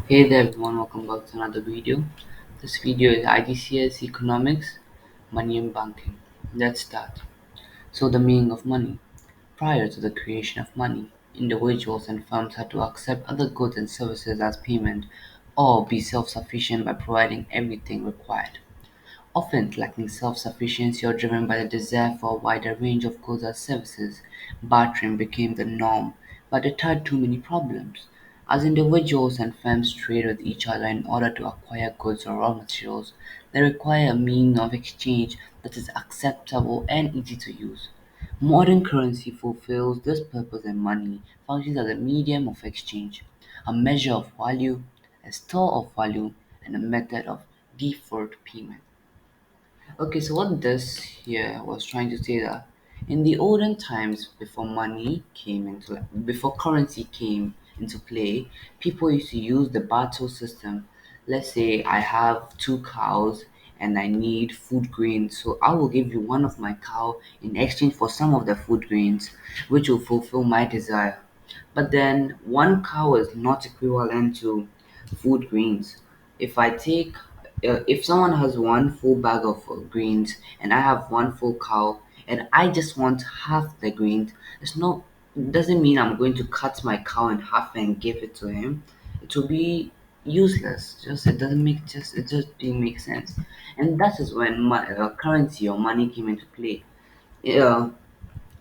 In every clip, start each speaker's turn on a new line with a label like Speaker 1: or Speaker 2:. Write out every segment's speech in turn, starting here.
Speaker 1: Hey there everyone, welcome back to another video. This video is IGCSE Economics, Money and Banking. Let's start. So the meaning of money. Prior to the creation of money, individuals and firms had to accept other goods and services as payment or be self-sufficient by providing everything required. Often lacking self-sufficiency or driven by the desire for a wider range of goods or services, bartering became the norm, but it had too many problems. As individuals and firms trade with each other in order to acquire goods or raw materials, they require a means of exchange that is acceptable and easy to use. Modern currency fulfills this purpose and money functions as a medium of exchange, a measure of value, a store of value, and a method of deferred payment. Okay, so what this here was trying to say that in the olden times before currency came into play, people used to use the barter system. Let's say I have two cows and I need food grains, so I will give you one of my cow in exchange for some of the food grains, which will fulfill my desire. But then one cow is not equivalent to food grains. If I take if someone has one full bag of greens and I have one full cow and I just want half the greens, it's not it doesn't mean I'm going to cut my cow in half and give it to him. It will be useless. Just it just didn't make sense. And that is when currency or money came into play. Yeah,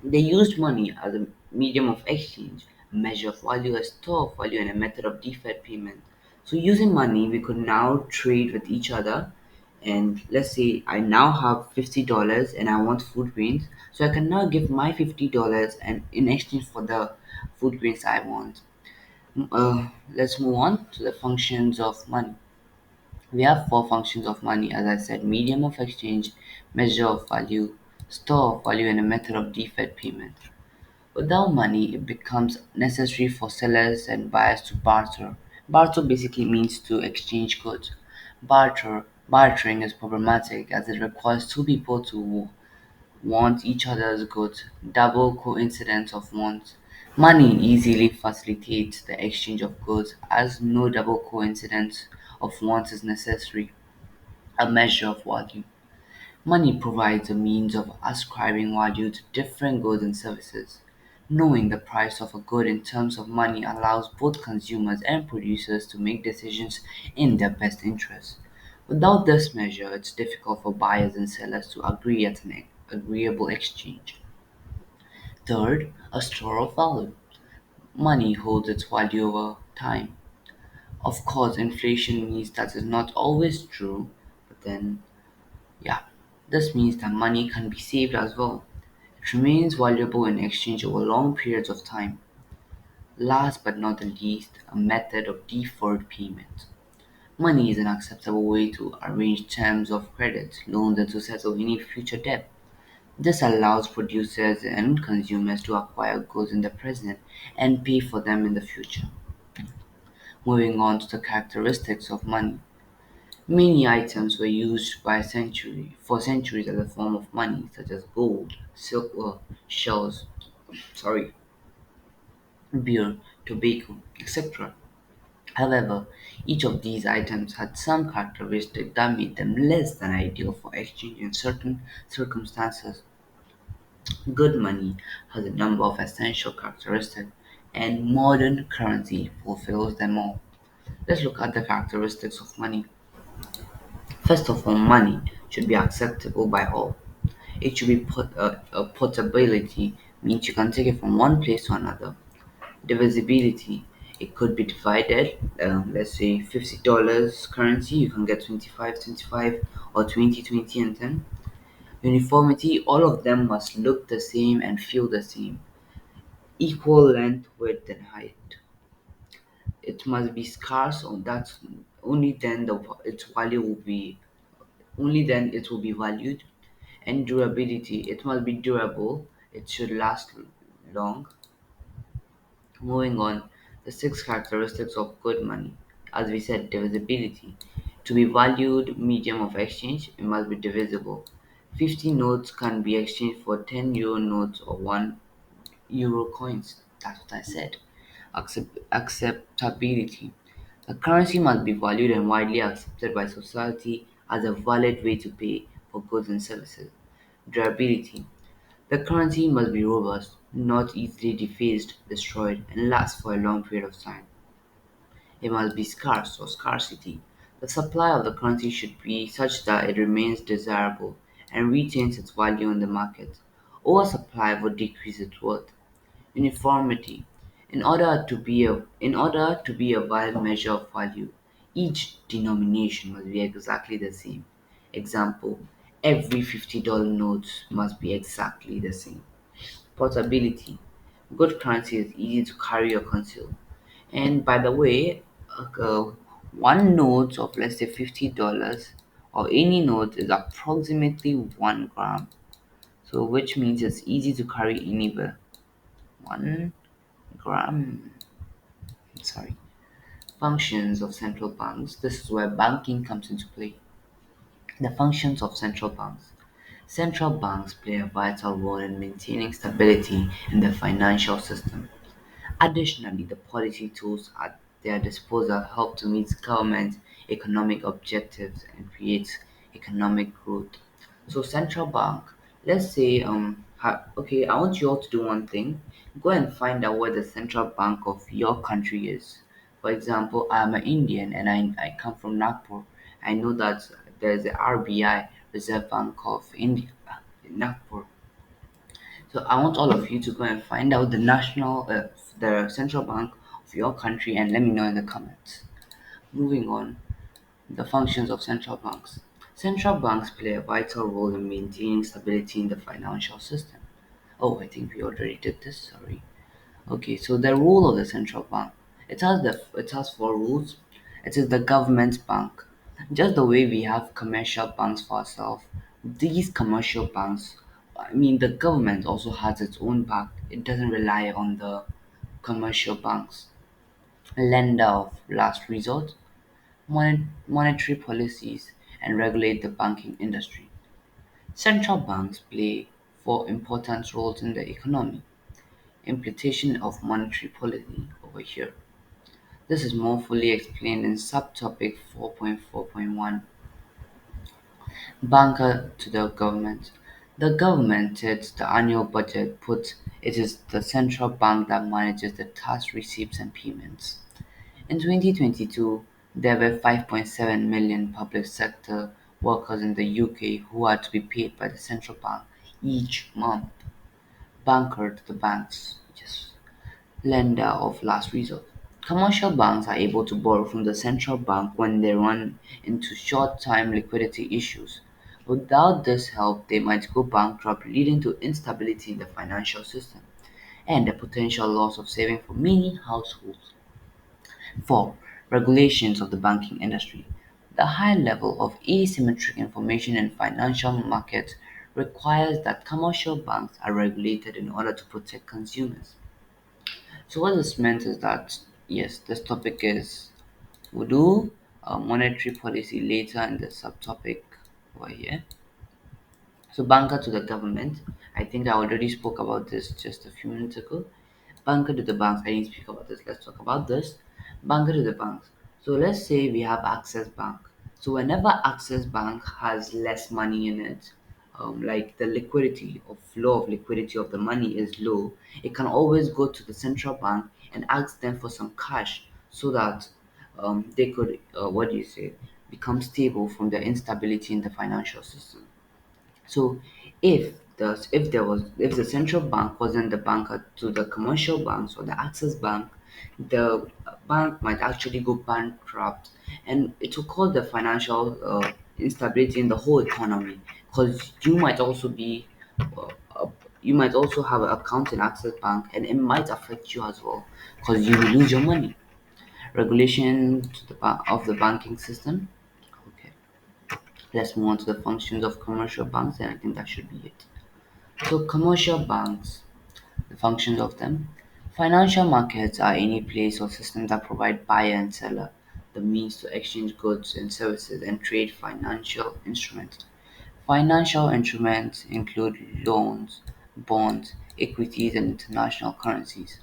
Speaker 1: they used money as a medium of exchange, a measure of value, a store of value, and a method of deferred payment. So, using money, we could now trade with each other. And let's say I now have $50 and I want food grains. So, I can now give my $50 and in exchange for the food grains I want. Let's move on to the functions of money. We have four functions of money, as I said: medium of exchange, measure of value, store of value, and a method of deferred payment. Without money, it becomes necessary for sellers and buyers to barter. Barter basically means to exchange goods. Bartering is problematic as it requires two people to want each other's goods, double coincidence of wants. Money easily facilitates the exchange of goods as no double coincidence of wants is necessary, a measure of value. Money provides a means of ascribing value to different goods and services. Knowing the price of a good in terms of money allows both consumers and producers to make decisions in their best interest. Without this measure, it's difficult for buyers and sellers to agree at an agreeable exchange. Third, a store of value. Money holds its value over time. Of course, inflation means that is not always true, but then yeah, this means that money can be saved as well. It remains valuable in exchange over long periods of time. Last but not the least, a method of deferred payment. Money is an acceptable way to arrange terms of credit, loans, and to settle any future debt. This allows producers and consumers to acquire goods in the present and pay for them in the future. Moving on to the characteristics of money. Many items were used for centuries as a form of money, such as gold, silver, shells, sorry, beer, tobacco, etc. However, each of these items had some characteristics that made them less than ideal for exchange in certain circumstances. Good money has a number of essential characteristics, and modern currency fulfills them all. Let's look at the characteristics of money. First of all, money should be acceptable by all. It should be portability, means you can take it from one place to another. Divisibility, it could be divided. Let's say $50 currency, you can get 25, 25, or 20, 20, and 10. Uniformity, all of them must look the same and feel the same. Equal length, width, and height. It must be scarce, or that's only then its value will be only then it will be valued. And durability, it must be durable, it should last long. Moving on, the six characteristics of good money. As we said, divisibility. To be valued medium of exchange, it must be divisible. 50 notes can be exchanged for 10 euro notes or 1 euro coins. That's what I said. Acceptability. A currency must be valued and widely accepted by society as a valid way to pay for goods and services. Durability. The currency must be robust, not easily defaced, destroyed, and last for a long period of time. It must be scarce or scarcity. The supply of the currency should be such that it remains desirable and retains its value in the market. Oversupply would decrease its worth. Uniformity. In order to be a valid measure of value, each denomination must be exactly the same. Example, every $50 note must be exactly the same. Portability. Good currency is easy to carry or conceal. And by the way, one note of let's say $50 or any note is approximately 1 gram. So which means it's easy to carry anywhere. 1 gram. Sorry. Functions of central banks. This is where banking comes into play. The functions of central banks. Central banks play a vital role in maintaining stability in the financial system. Additionally, the policy tools at their disposal help to meet government economic objectives and create economic growth. So central bank, let's say okay, I want you all to do one thing. Go and find out where the central bank of your country is. For example, I'm an Indian and I come from Nagpur. I know that there's the RBI, Reserve Bank of India, in Nagpur. So I want all of you to go and find out the central bank of your country and let me know in the comments. Moving on, the functions of central banks. Central banks play a vital role in maintaining stability in the financial system. Oh, I think we already did this. Sorry. Okay, so the role of the central bank. It has four rules. It is the government bank. Just the way we have commercial banks for ourselves, these commercial banks, I mean the government also has its own bank. It doesn't rely on the commercial banks. Lender of last resort, monetary policies, and regulate the banking industry. Central banks play four important roles in the economy. Implementation of monetary policy over here. This is more fully explained in subtopic 4.4.1. Banker to the government. The government sets the annual budget, but it is the central bank that manages the tax receipts and payments. In 2022, there were 5.7 million public sector workers in the UK who had to be paid by the central bank each month. Banker to the banks. Yes. Lender of last resort. Commercial banks are able to borrow from the central bank when they run into short-term liquidity issues. Without this help, they might go bankrupt, leading to instability in the financial system and the potential loss of savings for many households. 4. Regulations of the banking industry. The high level of asymmetric information in financial markets requires that commercial banks are regulated in order to protect consumers. So what this meant is that yes, this topic is we'll do monetary policy later in the subtopic over here. So banker to the government. I think I already spoke about this just a few minutes ago. Banker to the banks. I didn't speak about this. Let's talk about this. Banker to the banks. So let's say we have Access Bank. So whenever Access Bank has less money in it, like the liquidity or flow of liquidity of the money is low, it can always go to the central bank and ask them for some cash so that they could, what do you say, become stable from the instability in the financial system. So if the central bank wasn't the banker to the commercial banks or the access bank, the bank might actually go bankrupt, and it will cause the financial instability in the whole economy. Because uh, uh, you might also have an account in access bank, and it might affect you as well, because you will lose your money. Regulation to of the banking system. Okay, let's move on to the functions of commercial banks, and I think that should be it. So commercial banks, the functions of them. Financial markets are any place or system that provide buyer and seller the means to exchange goods and services and trade financial instruments. Financial instruments include loans, bonds, equities, and international currencies.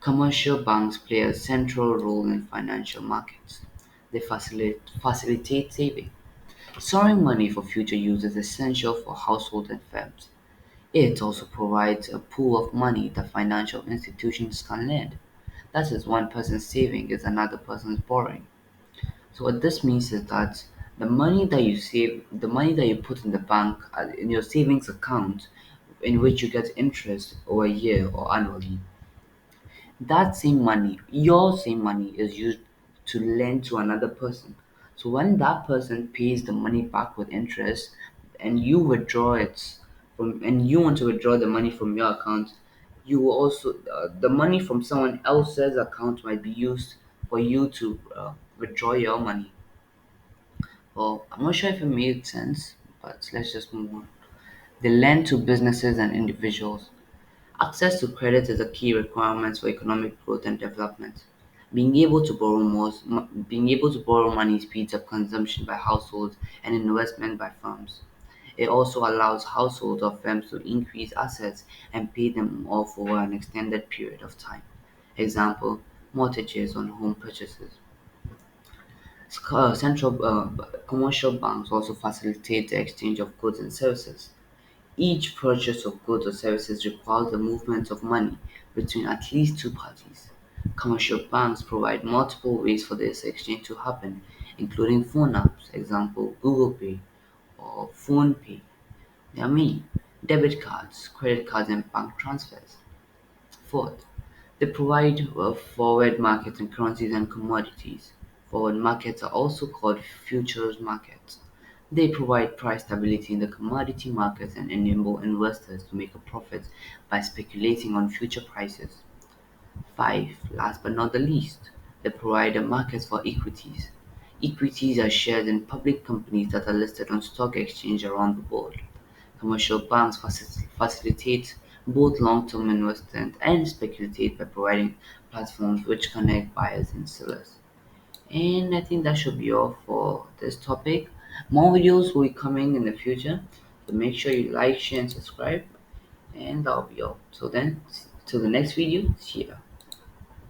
Speaker 1: Commercial banks play a central role in financial markets. They facilitate saving. Storing money for future use is essential for households and firms. It also provides a pool of money that financial institutions can lend. That is, one person's saving is another person's borrowing. So what this means is that the money that you save, the money that you put in the bank, in your savings account, in which you get interest over a year or annually, that same money, your same money, is used to lend to another person. So when that person pays the money back with interest, and you withdraw it from, and you want to withdraw the money from your account, you will also the money from someone else's account might be used for you to withdraw your money. Well, I'm not sure if it made sense, but let's just move on. They lend to businesses and individuals. Access to credit is a key requirement for economic growth and development. Being able to borrow money speeds up consumption by households and investment by firms. It also allows households or firms to increase assets and pay them off over an extended period of time. Example: mortgages on home purchases. Central commercial banks also facilitate the exchange of goods and services. Each purchase of goods or services requires the movement of money between at least two parties. Commercial banks provide multiple ways for this exchange to happen, including phone apps, example Google Pay or Phone Pay. There are many: debit cards, credit cards, and bank transfers. Fourth, they provide forward markets in currencies and commodities. Forward markets are also called futures markets. They provide price stability in the commodity markets and enable investors to make a profit by speculating on future prices. 5. Last but not the least, they provide a market for equities. Equities are shares in public companies that are listed on stock exchange around the world. Commercial banks facilitate both long-term investment and speculate by providing platforms which connect buyers and sellers. And I think that should be all for this topic. More videos will be coming in the future, so make sure you like, share, and subscribe. And that'll be all. So then, till the next video, see ya.